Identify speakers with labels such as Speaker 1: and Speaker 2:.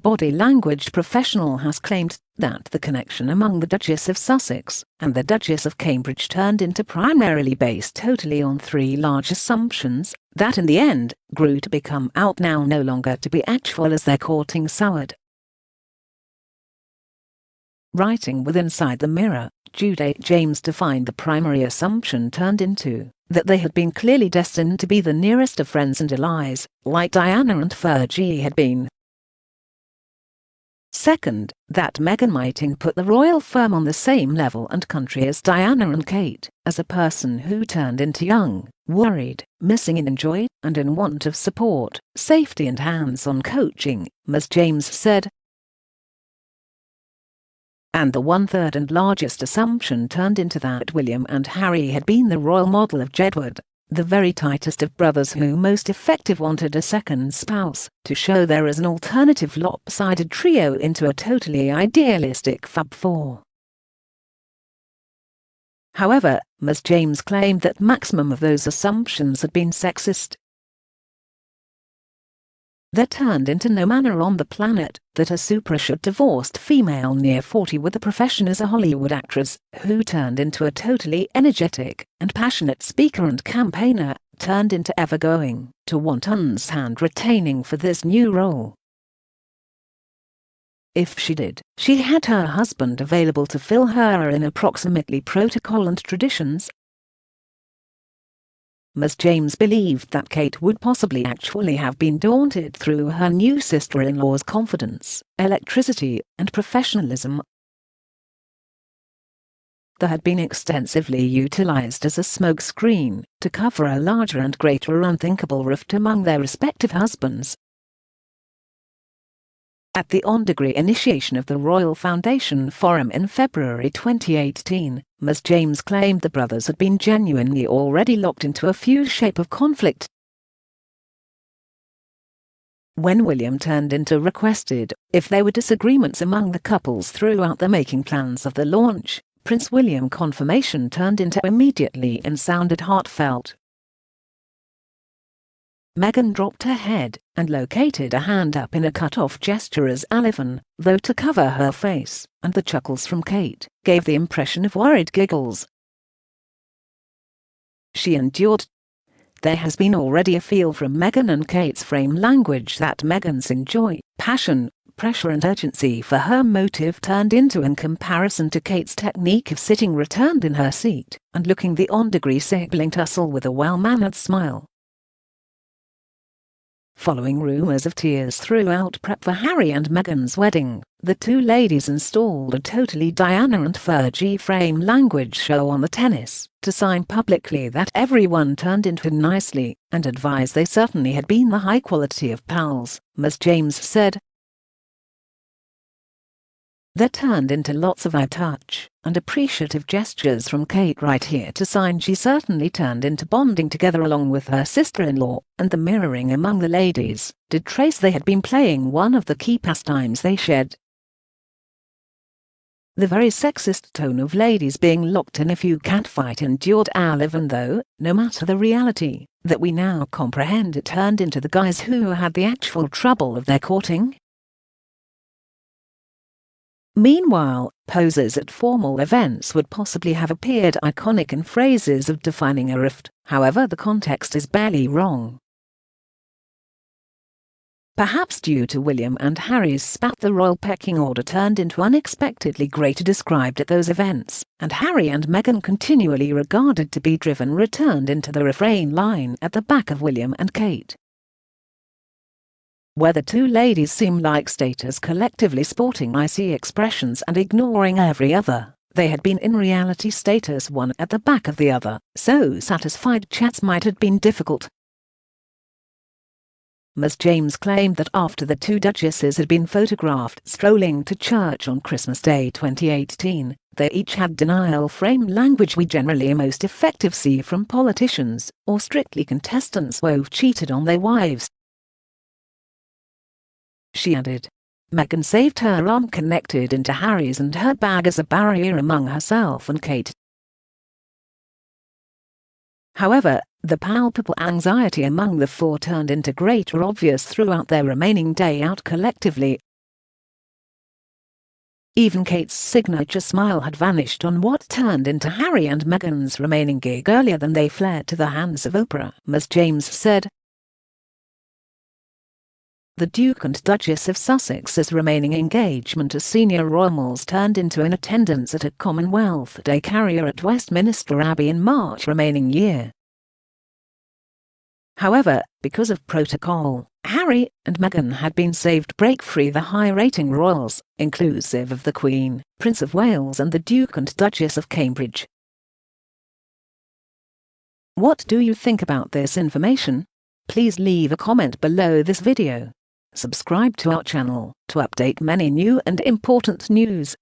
Speaker 1: body language professional has claimed that the connection among the Duchess of Sussex and the Duchess of Cambridge turned into primarily based totally on three large assumptions that in the end grew to become out now no longer to be actual as their courting soured. Writing with Inside the Mirror, Jude James defined the primary assumption turned into that they had been clearly destined to be the nearest of friends and allies, like Diana and Fergie had been. Second, that Meghan might put the royal firm on the same level and country as Diana and Kate, as a person who turned into young, worried, missing in joy, and in want of support, safety and hands-on coaching, Ms. James said. And the one-third and largest assumption turned into that William and Harry had been the royal model of Jedward, the very tightest of brothers who most effective wanted a second spouse, to show there as an alternative lopsided trio into a totally idealistic Fab Four. However, Ms. James claimed that maximum of those assumptions had been sexist. That turned into no manner on the planet that a super-assured divorced female near 40 with a profession as a Hollywood actress, who turned into a totally energetic and passionate speaker and campaigner, turned into ever going to want tons hand retaining for this new role. If she did, she had her husband available to fill her in approximately protocol and traditions. Ms. James believed that Kate would possibly actually have been daunted through her new sister-in-law's confidence, electricity, and professionalism. That had been extensively utilized as a smokescreen to cover a larger and greater unthinkable rift among their respective husbands. At the on-degree initiation of the Royal Foundation Forum in February 2018, Ms. James claimed the brothers had been genuinely already locked into a fuse shape of conflict. When William turned into requested if there were disagreements among the couples throughout the making plans of the launch, Prince William confirmation turned into immediately and sounded heartfelt. Meghan dropped her head and located a hand up in a cut-off gesture as Alivin, though to cover her face, and the chuckles from Kate gave the impression of worried giggles. She endured. There has been already a feel from Meghan and Kate's frame language that Meghan's enjoy, passion, pressure and urgency for her motive turned into in comparison to Kate's technique of sitting returned in her seat and looking the on-degree sibling tussle with a well-mannered smile. Following rumours of tears throughout prep for Harry and Meghan's wedding, the two ladies installed a totally Diana and Fergie frame language show on the tennis to sign publicly that everyone turned into nicely and advised they certainly had been the high quality of pals, Ms. James said. That turned into lots of eye touch and appreciative gestures from Kate right here to sign she certainly turned into bonding together along with her sister-in-law, and the mirroring among the ladies did trace they had been playing one of the key pastimes they shared. The very sexist tone of ladies being locked in a few catfight endured Alivin though, no matter the reality, that we now comprehend it turned into the guys who had the actual trouble of their courting. Meanwhile, poses at formal events would possibly have appeared iconic in phrases of defining a rift, however the context is barely wrong. Perhaps due to William and Harry's spat the royal pecking order turned into unexpectedly greater described at those events, and Harry and Meghan continually regarded to be driven returned into the refrain line at the back of William and Kate. Where the two ladies seem like staters collectively sporting icy expressions and ignoring every other, they had been in reality staters one at the back of the other, so satisfied chats might have been difficult. Ms. James claimed that after the two duchesses had been photographed strolling to church on Christmas Day 2018, they each had denial frame language we generally most effective see from politicians or strictly contestants who've cheated on their wives. She added, Meghan saved her arm connected into Harry's and her bag as a barrier among herself and Kate. However, the palpable anxiety among the four turned into greater obvious throughout their remaining day out collectively. Even Kate's signature smile had vanished on what turned into Harry and Meghan's remaining gig earlier than they fled to the hands of Oprah, Ms. James said. The Duke and Duchess of Sussex's remaining engagement as senior royals turned into an attendance at a Commonwealth Day carrier at Westminster Abbey in March remaining year. However, because of protocol, Harry and Meghan had been saved break-free. The high-rating royals, inclusive of the Queen, Prince of Wales and the Duke and Duchess of Cambridge. What do you think about this information? Please leave a comment below this video. Subscribe to our channel to update many new and important news.